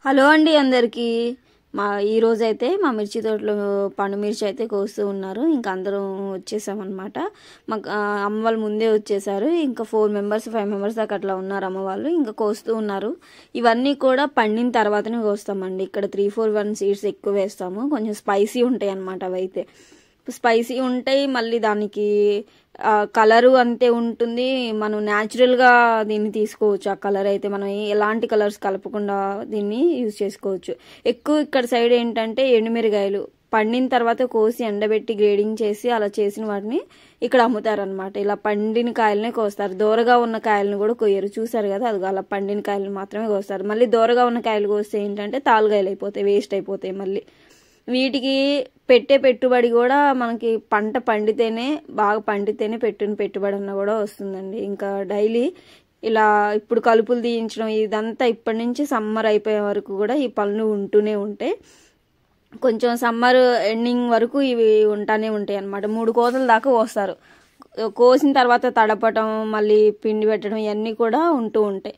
Hello అండి అందరికీ. ఈ రోజైతే మా మిర్చి తోటలో పండు మిర్చి అయితే కోస్తూ ఉన్నారు. ఇంకా అందరం వచ్చేసామన్నమాట. మాకు అమ్మ వాళ్ళు ముందే వచ్చేసారు. ఇంకా 4 మెంబర్స్ 5 మెంబర్స్ దాకా అట్లా ఉన్నారు అమ్మ వాళ్ళు. ఇంకా కోస్తూ ఉన్నారు. ఇవన్నీ కూడా పండిన తర్వాతనే కోస్తామండి. ఇక్కడ 341 సీడ్స్ ఎక్కువ వేస్తాము. కొంచెం స్పైసీ ఉంటాయి అన్నమాట. అవైతే స్పైసీ ఉంటాయి. మళ్ళీ దానికి కలరు అంతే ఉంటుంది. మనం న్యాచురల్గా దీన్ని తీసుకోవచ్చు. ఆ కలర్ అయితే మనం ఎలాంటి కలర్స్ కలపకుండా దీన్ని యూజ్ చేసుకోవచ్చు. ఎక్కువ ఇక్కడ సైడ్ ఏంటంటే ఎండుమిరగాయలు పండిన తర్వాత కోసి ఎండబెట్టి గ్రేడింగ్ చేసి అలా చేసిన వాటిని ఇక్కడ అమ్ముతారనమాట. ఇలా పండిన కాయలనే కోస్తారు. దూరగా ఉన్న కాయలను కూడా కొయ్యరు. చూసారు కదా, అది అలా పండిన కాయలను మాత్రమే కోస్తారు. మళ్ళీ దూరగా ఉన్న కాయలు కోస్తే ఏంటంటే తాలుగాయలు అయిపోతాయి, వేస్ట్ అయిపోతాయి. మళ్ళీ వీటికి పెట్టే పెట్టుబడి కూడా మనకి పంట పండితేనే, బాగా పండితేనే పెట్టిన పెట్టుబడి అన్న కూడా వస్తుందండి. ఇంకా డైలీ ఇలా ఇప్పుడు కలుపులు తీయించడం ఇదంతా ఇప్పటి నుంచి సమ్మర్ అయిపోయే వరకు కూడా ఈ పనులు ఉంటూనే ఉంటాయి. కొంచెం సమ్మర్ ఎండింగ్ వరకు ఇవి ఉంటానే ఉంటాయి అన్నమాట. 3 కోతల దాకా కోస్తారు. కోసిన తర్వాత తడపటం, మళ్ళీ పిండి పెట్టడం ఇవన్నీ కూడా ఉంటూ ఉంటాయి.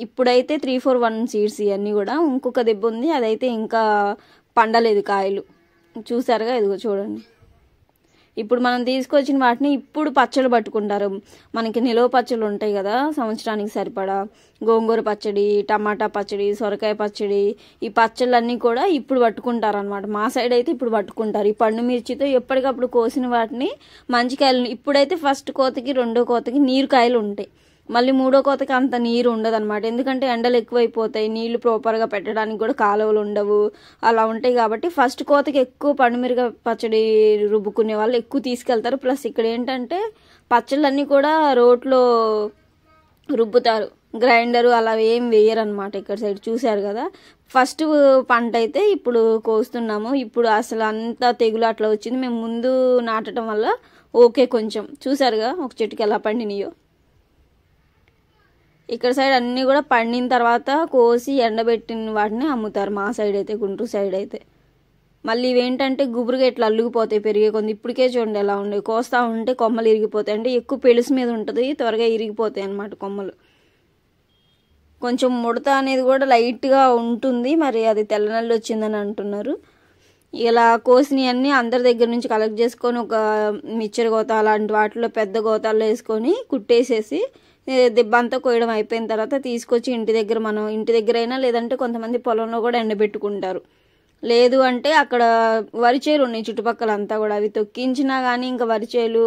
ఇప్పుడైతే 341 సీడ్స్ ఇవన్నీ కూడా. ఇంకొక దెబ్బ ఉంది, అదైతే ఇంకా పండలేదు కాయలు. చూసారుగా, ఇదిగో చూడండి. ఇప్పుడు మనం తీసుకొచ్చిన వాటిని ఇప్పుడు పచ్చళ్ళు పట్టుకుంటారు. మనకి నిలువ పచ్చళ్ళు ఉంటాయి కదా, సంవత్సరానికి సరిపడా గోంగూర పచ్చడి, టమాటా పచ్చడి, సొరకాయ పచ్చడి, ఈ పచ్చళ్ళన్నీ కూడా ఇప్పుడు పట్టుకుంటారు అనమాట. మా సైడ్ అయితే ఇప్పుడు పట్టుకుంటారు. ఈ పండు మిర్చితో ఎప్పటికప్పుడు కోసిన వాటిని మంచి కాయలు. ఇప్పుడైతే ఫస్ట్ కోతకి 2వ కోతకి నీరు కాయలు ఉంటాయి. మళ్ళీ 3వ కోతకి అంత నీరు ఉండదు అనమాట. ఎందుకంటే ఎండలు ఎక్కువైపోతాయి, నీళ్లు ప్రాపర్గా పెట్టడానికి కూడా కాలువలు ఉండవు, అలా ఉంటాయి. కాబట్టి ఫస్ట్ కోతకి ఎక్కువ పండుమిరపకాయ పచ్చడి రుబ్బుకునే వాళ్ళు ఎక్కువ తీసుకెళ్తారు. ప్లస్ ఇక్కడ ఏంటంటే పచ్చళ్ళన్నీ కూడా రోట్లో రుబ్బుతారు, గ్రైండరు అలా ఏం వేయరనమాట ఇక్కడ సైడ్. చూశారు కదా, ఫస్ట్ పంట అయితే ఇప్పుడు కోస్తున్నాము. ఇప్పుడు అసలు అంతా తెగులు అట్లా వచ్చింది. మేము ముందు నాటడం వల్ల ఓకే. కొంచెం చూసారుగా ఒక చెట్టుకి ఎలా పండినాయో. ఇక్కడ సైడ్ అన్నీ కూడా పండిన తర్వాత కోసి ఎండబెట్టిన వాటిని అమ్ముతారు. మా సైడ్ అయితే, గుంటూరు సైడ్ అయితే. మళ్ళీ ఇవేంటంటే గుబురుగా ఇట్లా అల్లుకుపోతాయి పెరిగే కొంది. ఇప్పటికే చూడండి ఎలా ఉండేవి. కోస్తా ఉంటే కొమ్మలు ఇరిగిపోతాయి. అంటే ఎక్కువ పెలుసు మీద ఉంటుంది, త్వరగా ఇరిగిపోతాయి అన్నమాట కొమ్మలు. కొంచెం ముడత అనేది కూడా లైట్గా ఉంటుంది. మరి అది తెల్లనల్లి వచ్చిందని అంటున్నారు. ఇలా కోసినవన్నీ అందరి దగ్గర నుంచి కలెక్ట్ చేసుకొని ఒక మిక్చర్ గోత అలాంటి వాటిలో పెద్ద గోతాల్లో వేసుకొని కుట్టేసేసి దిబ్బంతా కోయడం అయిపోయిన తర్వాత తీసుకొచ్చి మనం ఇంటి దగ్గర అయినా, లేదంటే కొంతమంది పొలంలో కూడా ఎండబెట్టుకుంటారు. లేదు అంటే అక్కడ వరిచేలు ఉన్నాయి చుట్టుపక్కల అంతా కూడా. అవి తొక్కించినా కానీ ఇంకా వరిచేలు,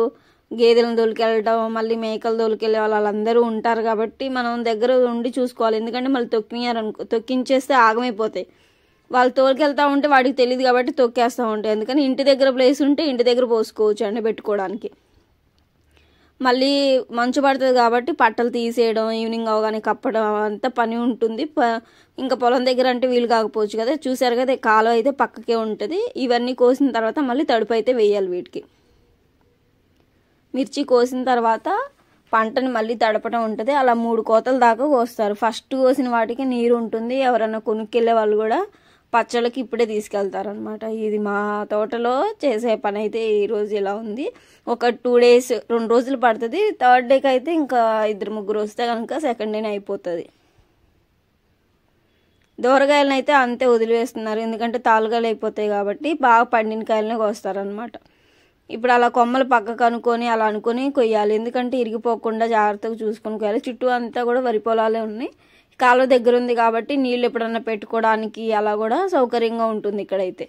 గేదెలను దొలికెళ్ళడం, మళ్ళీ మేకలు దొలికెళ్ళే వాళ్ళందరూ ఉంటారు. కాబట్టి మనం దగ్గర ఉండి చూసుకోవాలి. ఎందుకంటే మళ్ళీ తొక్కించేస్తే ఆగమైపోతాయి. వాళ్ళు తోలుకెళ్తా ఉంటే వాడికి తెలియదు కాబట్టి తొక్కేస్తూ ఉంటాయి. అందుకని ఇంటి దగ్గర ప్లేస్ ఉంటే ఇంటి దగ్గర పోసుకోవచ్చు ఎండబెట్టుకోవడానికి. మళ్ళీ మంచు పడుతుంది కాబట్టి పట్టలు తీసేయడం, ఈవినింగ్ అవగానే కప్పడం అంతా పని ఉంటుంది. ఇంకా పొలం దగ్గర అంటే వీలు కాకపోవచ్చు కదా. చూసారు కదా, కాలువ అయితే పక్కకే ఉంటుంది. ఇవన్నీ కోసిన తర్వాత మళ్ళీ తడుపు అయితే వేయాలి వీటికి. మిర్చి కోసిన తర్వాత పంటని మళ్ళీ తడపడం ఉంటుంది. అలా 3 కోతల దాకా కోస్తారు. ఫస్ట్ కోసిన వాటికి నీరు ఉంటుంది. ఎవరైనా కొనుక్కెళ్ళే వాళ్ళు కూడా పచ్చళ్ళకి ఇప్పుడే తీసుకెళ్తారనమాట. ఇది మా తోటలో చేసే పని అయితే ఈరోజు ఇలా ఉంది. ఒక 2 డేస్ 2 రోజులు పడుతుంది. 3rd డేకి అయితే ఇంకా 2-3 వస్తే కనుక 2nd డేనే అయిపోతుంది. దూరగాయలను అయితే అంతే వదిలివేస్తున్నారు. ఎందుకంటే తాలుగాయలు అయిపోతాయి కాబట్టి బాగా పండిన కాయలనే కోస్తారనమాట. ఇప్పుడు అలా కొమ్మలు పక్కకు అనుకొని అలా అనుకొని కొయ్యాలి. ఎందుకంటే ఇరిగిపోకుండా జాగ్రత్తగా చూసుకొని కొయ్యాలి. చుట్టూ అంతా కూడా వరి పొలాలే ఉన్నాయి. కాలువ దగ్గర ఉంది కాబట్టి నీళ్ళు ఎప్పుడన్నా పెట్టుకోవడానికి అలా కూడా సౌకర్యంగా ఉంటుంది ఇక్కడైతే.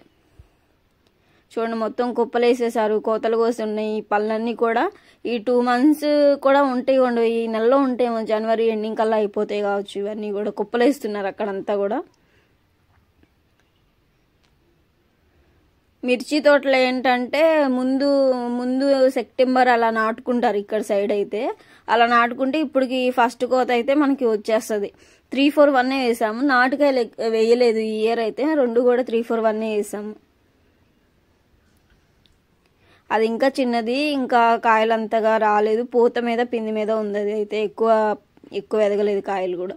చూడండి, మొత్తం కుప్పలేసేసారు, కోతలు కోసి ఉన్నాయి. ఈ పళ్ళన్నీ కూడా ఈ 2 months కూడా ఉంటాయి, ఉండవు. ఈ నెలలో ఉంటాయేమో, జనవరి ఎండింగ్ కల్లా అయిపోతాయి కావచ్చు. ఇవన్నీ కూడా కుప్పలేస్తున్నారు అక్కడంతా కూడా. మిర్చి తోటలు ఏంటంటే ముందు సెప్టెంబర్ అలా నాటుకుంటారు ఇక్కడ సైడ్ అయితే. అలా నాటుకుంటే ఇప్పటికి ఫస్ట్ కోత అయితే మనకి వచ్చేస్తుంది. 341 వేసాము. నాటుకాయలు వేయలేదు ఈ ఇయర్ అయితే. 2 కూడా 341 వేసాము. అది ఇంకా చిన్నది, ఇంకా కాయలు అంతగా రాలేదు. పూత మీద పిండి మీద ఉంది. అది అయితే ఎక్కువ ఎదగలేదు కాయలు కూడా.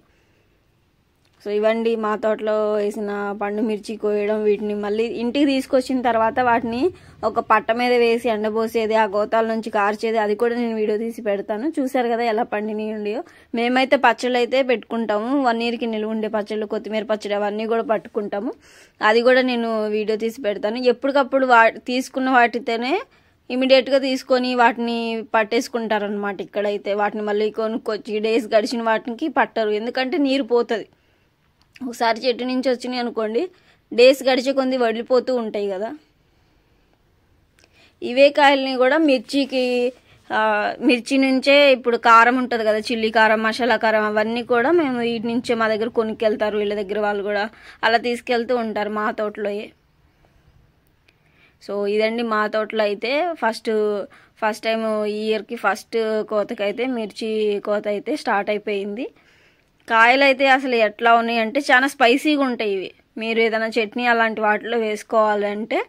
సో ఇవండి మా తోటలో వేసిన పండు మిర్చి కోయడం. వీటిని మళ్ళీ ఇంటికి తీసుకొచ్చిన తర్వాత వాటిని ఒక పట్ట మీద వేసి ఎండబోసేది, ఆ గోతాల నుంచి కార్చేది, అది కూడా నేను వీడియో తీసి పెడతాను. చూసారు కదా ఎలా పండినవి ఉండేయో. మేమైతే పచ్చళ్ళు అయితే పెట్టుకుంటాము, 1 yearకి నిలువ ఉండే పచ్చళ్ళు, కొత్తిమీర పచ్చడి అవన్నీ కూడా పట్టుకుంటాము. అది కూడా నేను వీడియో తీసి పెడతాను. ఎప్పటికప్పుడు తీసుకున్న వాటితోనే ఇమీడియట్గా తీసుకొని వాటిని పట్టేసుకుంటారనమాట. ఇక్కడైతే వాటిని మళ్ళీ కొనుక్కొచ్చి డేస్ గడిచిన వాటికి పట్టరు, ఎందుకంటే నీరు పోతుంది. ఒకసారి చెట్టు నుంచి వచ్చినాయి అనుకోండి, డేస్ గడిచే కొంది వడిలిపోతూ ఉంటాయి కదా. ఇవే కాయల్ని కూడా మిర్చి నుంచే ఇప్పుడు కారం ఉంటుంది కదా, చిల్లీ కారం, మసాలా కారం, అవన్నీ కూడా మేము వీటి నుంచే మా దగ్గర కొనుక్కెళ్తారు. వీళ్ళ దగ్గర వాళ్ళు కూడా అలా తీసుకెళ్తూ ఉంటారు మా తోటలో. సో ఇదండి మా తోటలో అయితే ఫస్ట్ టైం ఈ ఇయర్కి ఫస్ట్ కోతకైతే మిర్చి కోత అయితే స్టార్ట్ అయిపోయింది. కాయలు అయితే అసలు ఎట్లా ఉన్నాయి అంటే చాలా స్పైసీగా ఉంటాయి ఇవి. మీరు ఏదైనా చట్నీ అలాంటి వాటిలో వేసుకోవాలంటే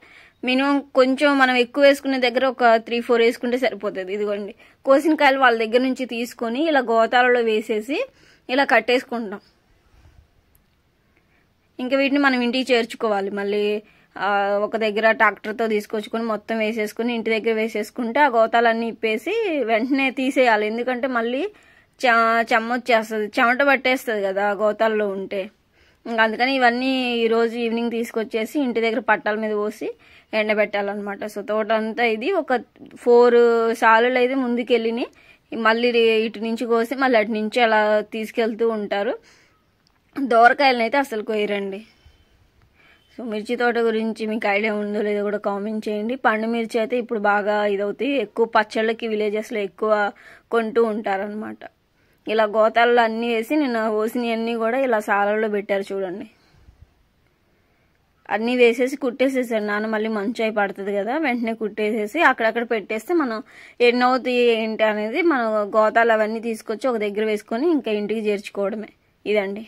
మినిమం కొంచెం మనం ఎక్కువ వేసుకునే దగ్గర ఒక 3-4 వేసుకుంటే సరిపోతుంది. ఇదిగోండి కోసిన కాయలు వాళ్ళ దగ్గర నుంచి తీసుకొని ఇలా గోతాలలో వేసేసి ఇలా కట్టేసుకుంటాం. ఇంకా వీటిని మనం ఇంటికి చేర్చుకోవాలి. మళ్ళీ ఒక దగ్గర ట్రాక్టర్తో తీసుకొచ్చుకొని మొత్తం వేసేసుకుని ఇంటి దగ్గర వేసేసుకుంటే ఆ గోతాలన్నీ ఇప్పేసి వెంటనే తీసేయాలి. ఎందుకంటే మళ్ళీ చెమ్మ వచ్చేస్తుంది, చెమట పట్టేస్తుంది కదా గోతాల్లో ఉంటే. ఇంకా అందుకని ఇవన్నీ ఈరోజు ఈవినింగ్ తీసుకొచ్చేసి ఇంటి దగ్గర పట్టాల మీద పోసి ఎండబెట్టాలన్నమాట. సో తోట అంతా ఇది ఒక 4 సార్లు అయితే ముందుకెళ్ళి మళ్ళీ ఇటు నుంచి కోసి మళ్ళీ అటు నుంచి అలా తీసుకెళ్తూ ఉంటారు. దోరకాయలను అయితే అసలు కొయ్యరండి. సో మిర్చి తోట గురించి మీకు ఐడియా ఉందో లేదో కూడా కామెంట్ చేయండి. పండు మిర్చి అయితే ఇప్పుడు బాగా ఇదవుతాయి, ఎక్కువ పచ్చళ్ళకి విలేజెస్లో ఎక్కువ కొంటూ ఉంటారనమాట. ఇలా గోతాల్లో అన్నీ వేసి నిన్న కోసినవన్నీ కూడా ఇలా సాలలో పెట్టారు చూడండి. అన్నీ వేసేసి కుట్టేసేసారు నాన్న. మళ్ళీ మంచు అయి పడుతుంది కదా, వెంటనే కుట్టేసేసి అక్కడక్కడ పెట్టేస్తే మనం ఎన్ని అవుతాయి ఏంటి అనేది మనం గోతాలు అవన్నీ తీసుకొచ్చి ఒక దగ్గర వేసుకొని ఇంకా ఇంటికి చేర్చుకోవడమే. ఇదండి.